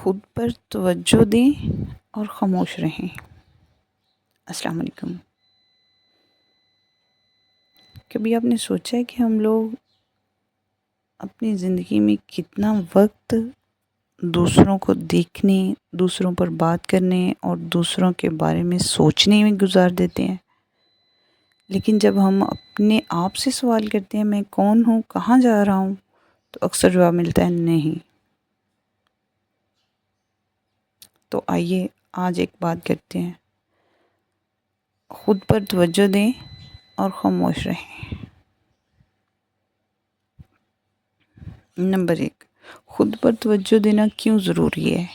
خود پر توجہ دیں اور خاموش رہیں۔ السلام علیکم۔ کبھی آپ نے سوچا ہے کہ ہم لوگ اپنی زندگی میں کتنا وقت دوسروں کو دیکھنے، دوسروں پر بات کرنے اور دوسروں کے بارے میں سوچنے میں گزار دیتے ہیں؟ لیکن جب ہم اپنے آپ سے سوال کرتے ہیں میں کون ہوں، کہاں جا رہا ہوں، تو اکثر جواب ملتا ہے نہیں۔ تو آئیے آج ایک بات کرتے ہیں، خود پر توجہ دیں اور خاموش رہیں۔ نمبر 1، خود پر توجہ دینا کیوں ضروری ہے؟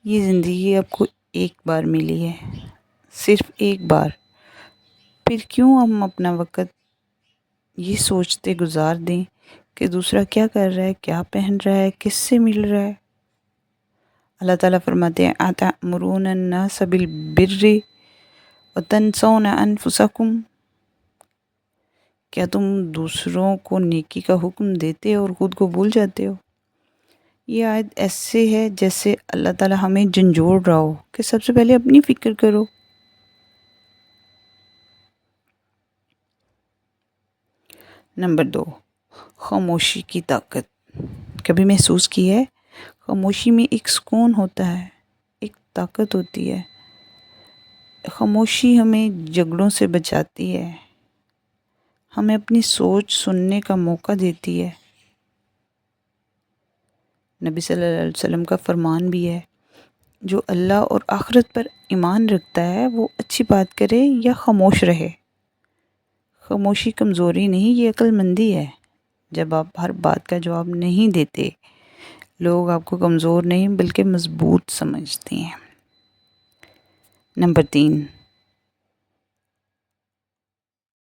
یہ زندگی آپ کو ایک بار ملی ہے، صرف ایک بار، پھر کیوں ہم اپنا وقت یہ سوچتے گزار دیں کہ دوسرا کیا کر رہا ہے، کیا پہن رہا ہے، کس سے مل رہا ہے؟ اللہ تعالیٰ فرماتے ہیں اَتَأْمُرُونَ النَّاسَ بِالْبِرِّ وَتَنْسَوْنَ أَنفُسَكُمْ، کیا تم دوسروں کو نیکی کا حکم دیتے ہو اور خود کو بھول جاتے ہو؟ یہ آیت ایسے ہے جیسے اللہ تعالیٰ ہمیں جھنجھوڑ رہا ہو کہ سب سے پہلے اپنی فکر کرو۔ نمبر 2، خاموشی کی طاقت۔ کبھی محسوس کی ہے؟ خاموشی میں ایک سکون ہوتا ہے، ایک طاقت ہوتی ہے۔ خاموشی ہمیں جھگڑوں سے بچاتی ہے، ہمیں اپنی سوچ سننے کا موقع دیتی ہے۔ نبی صلی اللہ علیہ وسلم کا فرمان بھی ہے، جو اللہ اور آخرت پر ایمان رکھتا ہے وہ اچھی بات کرے یا خاموش رہے۔ خاموشی کمزوری نہیں، یہ عقل مندی ہے۔ جب آپ ہر بات کا جواب نہیں دیتے، لوگ آپ کو کمزور نہیں بلکہ مضبوط سمجھتے ہیں۔ نمبر 3،